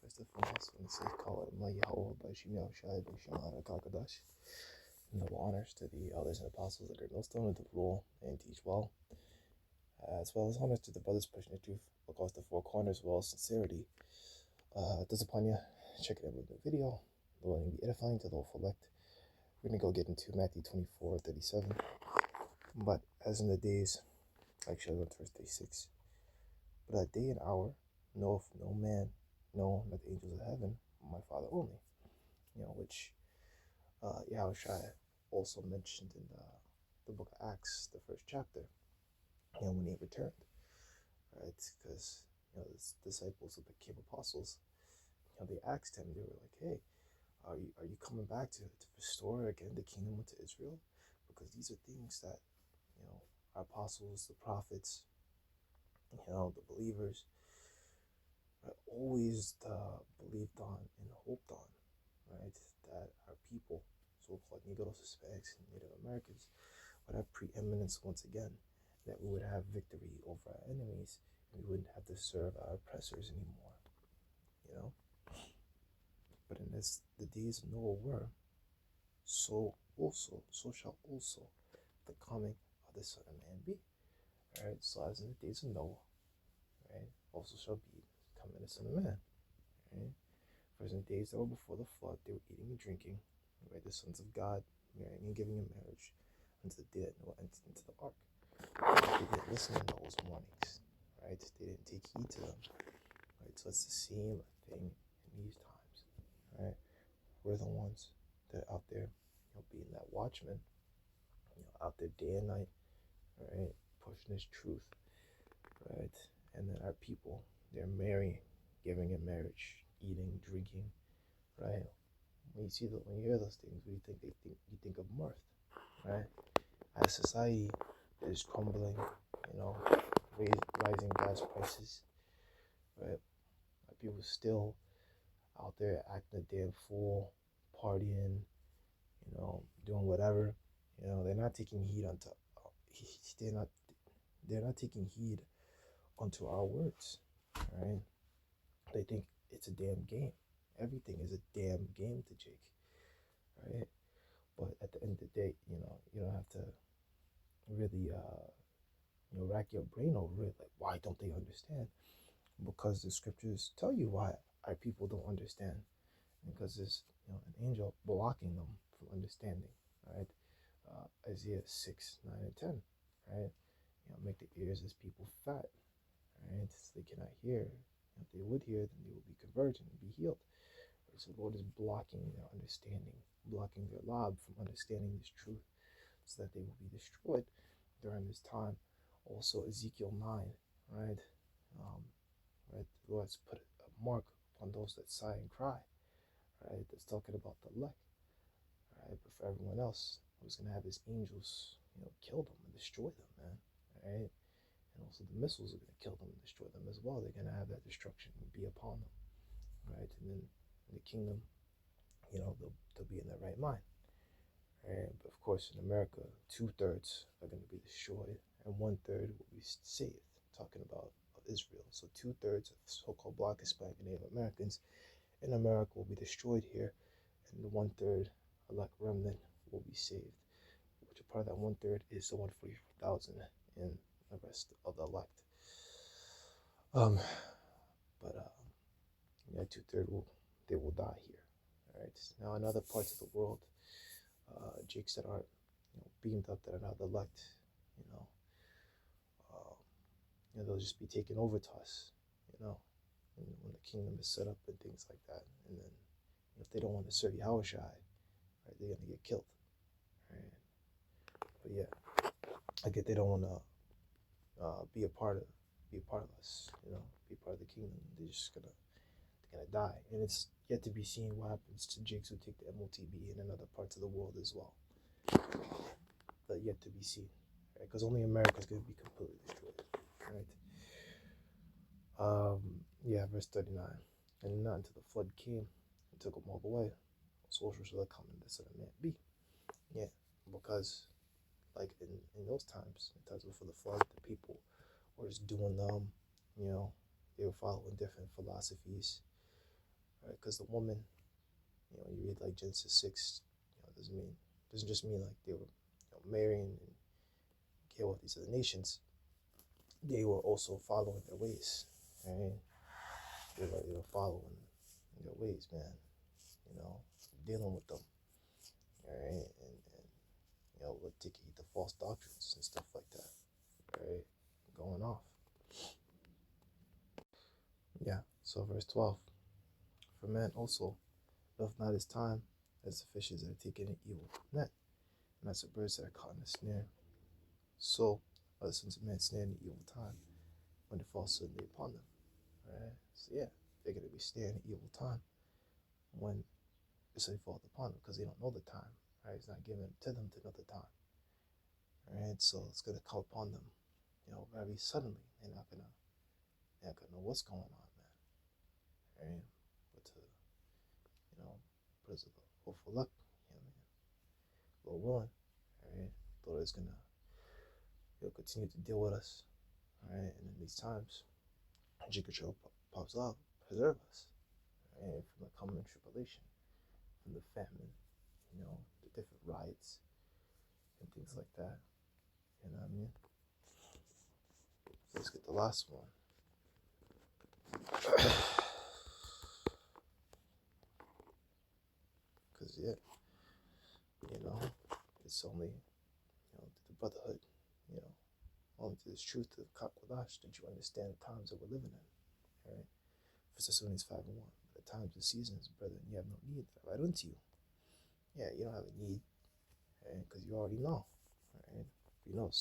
First and foremost, when it says call it Yahweh by Shimei Shai by Shemara Kakadash. No honors to the elders and apostles that are millstone to rule and teach well, as well as honors to the brothers pushing the truth across the four corners, as well as sincerity. This upon you, check it out with the video. The will be edifying to the whole elect. We're going to go get into Matthew 24:37. But as in the days, actually I went to verse 36. But that day and hour knoweth no man, no, not the angels of heaven, my Father only. Which Yahushua also mentioned in the book of Acts, the first chapter, when he returned, right? Because, the disciples that became apostles, they asked him, they were like, hey, are you coming back to restore again the kingdom to Israel? Because these are things that, our apostles, the prophets, the believers, always believed on and hoped on, right? That our people, so-called Negroes, Hispanics, and Native Americans, would have preeminence once again, that we would have victory over our enemies, and we wouldn't have to serve our oppressors anymore, But in the days of Noah were, so shall also the coming of the Son of Man be. Right? So as in the days of Noah, right, also shall be coming the Son of Man. Right? For in the days that were before the flood, they were eating and drinking, right? The sons of God marrying and giving in marriage unto the day that Noah entered into the ark. They didn't listen to Noah's warnings, right? They didn't take heed to them, right? So it's the same thing in these times, right? We're the ones that are out there, being that watchman, out there day and night, right? Pushing this truth, right? And then our people, they're marrying, giving in marriage, eating, drinking, right? When you hear those things, what do you think? You think of mirth, right? As society is crumbling, rising gas prices, right? People still out there acting a damn fool, partying, doing whatever. They're not taking heed they're not taking heed onto our words, right? They think it's a damn game. Everything is a damn game to Jake, right? But at the end of the day, you don't have to really, rack your brain over it. Like, why don't they understand? Because the scriptures tell you why our people don't understand. Because there's, an angel blocking them from understanding, right? Isaiah 6, 9, and 10, right? Make the ears of this people fat, right? So they cannot hear. If they would hear, then they would be converted and be healed. Right? So the Lord is blocking their understanding, blocking their lob from understanding this truth, so that they will be destroyed during this time. Also, Ezekiel 9, right? Right? The Lord's put a mark upon those that sigh and cry, right? That's talking about the elect, right? But for everyone else, who's going to have his angels, kill them and destroy them, man, right? And also the missiles are going to kill them and destroy them as well. They're going to have that destruction be upon them, right? And then in the kingdom, they'll be in their right mind, right? But of course, in America, 2/3 are going to be destroyed, and 1/3 will be saved. Talking about Israel, so 2/3 of so-called Black, Hispanic, and Native Americans in America will be destroyed here, and the 1/3 elect remnant will be saved. Which a part of that 1/3 is the 144,000 in the rest of the elect. But 2/3 will die here. All right. Now in other parts of the world, Jakes that aren't beamed up, that are not elect, they'll just be taken over to us, when the kingdom is set up and things like that. And then if they don't want to serve Yahushua, right, they're gonna get killed. Right? But yeah, I get they don't want to be a part of us, be part of the kingdom. They're gonna die, and it's yet to be seen what happens to Jakes who take the MOTB and in other parts of the world as well. But yet to be seen, right? Because only America is going to be completely destroyed, right? Verse 39. And not until the flood came and took them all away, so shall the coming of the Son of Man be. Yeah, because like in those times, in times before the flood, the people were just doing they were following different philosophies, right? Because the woman, you read like Genesis 6, doesn't just mean like they were marrying and get with these other nations. They were also following their ways, right? They were following their ways, man. Dealing with them, right? And with the false doctrines and stuff like that, right? Going off. Yeah. So verse 12. For man also doth not his time as the fishes that are taken in evil net, and as the birds that are caught in a snare. So are the sons of men snared in the evil time when it falls suddenly upon them. Right? So yeah, they're gonna be snared in the evil time when it suddenly falls upon them because they don't know the time. Right? It's not given to them to know the time. Right? So it's gonna come upon them, very suddenly. They're not gonna know what's going on, man. Right? But because of the hopeful luck, Lord willing, right? Lord is gonna continue to deal with us, right? And in these times, Jacob pops up, preserve us, right? From the coming tribulation, from the famine, the different riots and things like that. You know what I mean? So let's get the last one. Because it's only to the brotherhood, only to this truth of Kakwadash that you understand the times that we're living in, right? First Thessalonians 5:1. The times and seasons, brethren, you have no need that I write unto you. Yeah, you don't have a need, right? Because you already know, right? You know,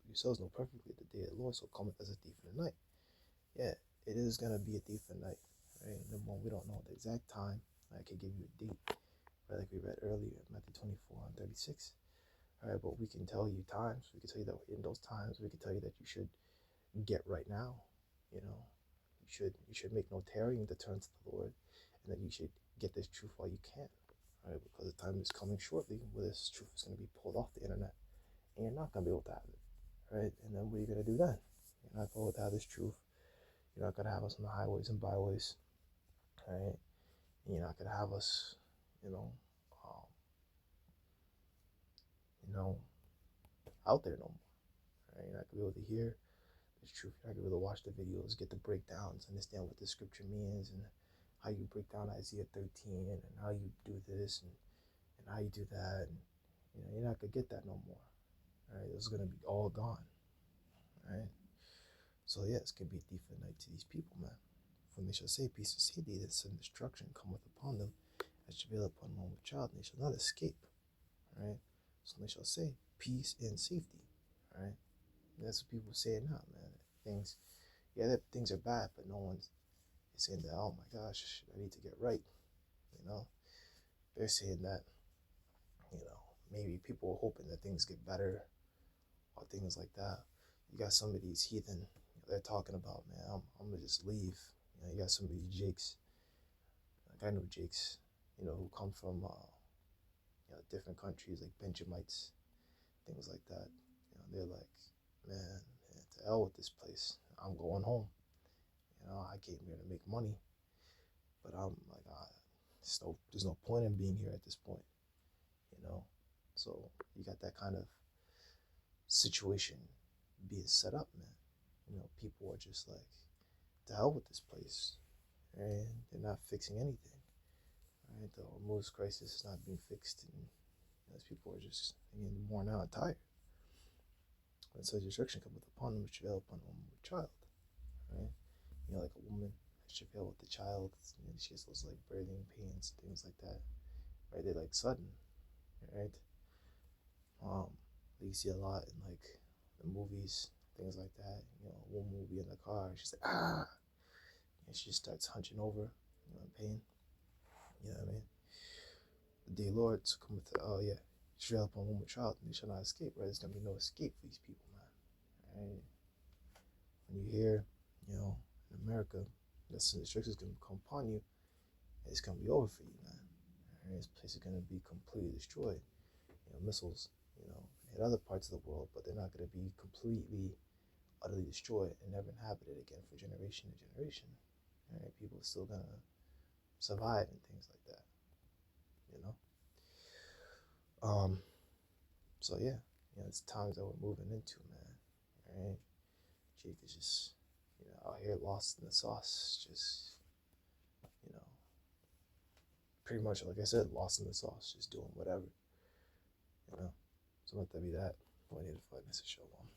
yourselves know perfectly the day of the Lord so cometh as a thief in the night. Yeah, it is gonna be a thief in the night, right? Number one, we don't know the exact time. I could give you a date, right? Like we read earlier, Matthew 24:36. All right, but we can tell you times. We can tell you that in those times, we can tell you that you should get right now. You should make no tarrying to turn to the Lord, and that you should get this truth while you can, right? Because the time is coming shortly where this truth is going to be pulled off the internet, and you're not going to be able to have it, right? And then what are you going to do then? You're not going to have this truth. You're not going to have us on the highways and byways, right? And you're not going to have us, um, out there no more, right? You're not going to be able to hear this truth. You're not going to be able to watch the videos, get the breakdowns, understand what the scripture means, and how you break down Isaiah 13, and how you do this, and how you do that. And, you're not going to get that no more, right? It's going to be all gone, right? So, yeah, it's going to be a thief of the night to these people, man. When they shall say peace and safety, then sudden destruction cometh upon them, as travail upon one with child, and they shall not escape, right? So they shall say peace and safety, right? And that's what people are saying now, man. Things are bad, but no one's saying that, oh my gosh, I need to get right, They're saying that, maybe people are hoping that things get better or things like that. You got some of these heathen, they're talking about, man, I'm gonna just leave. You got some of these Jakes, like I know Jakes, who come from, different countries like Benjamites, things like that. They're like, man, to hell with this place. I'm going home. I came here to make money, but I'm like, there's no point in being here at this point, So you got that kind of situation being set up, man. People are just like, to hell with this place, and they're not fixing anything, right? The Hormuz crisis is not being fixed, and those people are just getting worn out and tired. And so destruction cometh upon them which travail upon a woman with child, right? Like a woman that travail with the child, she has those like birthing pains, things like that, right? They're like sudden, right? You see a lot in like the movies, things like that. One movie in the car, she's like, ah, and she starts hunching over, in pain. You know what I mean? The day Lord cometh to, oh yeah, travail upon a woman with child, and they shall not escape, right? There's gonna be no escape for these people, man. Right? When you hear, in America, that the destruction is gonna come upon you, it's gonna be over for you, man. Right? This place is gonna be completely destroyed. Missiles, hit other parts of the world, but they're not gonna be completely, utterly destroyed and never inhabited again for generation to generation. Right? People are still gonna survive and things like that, you know. Um, so yeah, it's times that we're moving into, man. Right? Jake is just, out here lost in the sauce, just, you know, pretty much like I said, lost in the sauce, just doing whatever, you know. So let that be that. I need to find Mr. Shalom.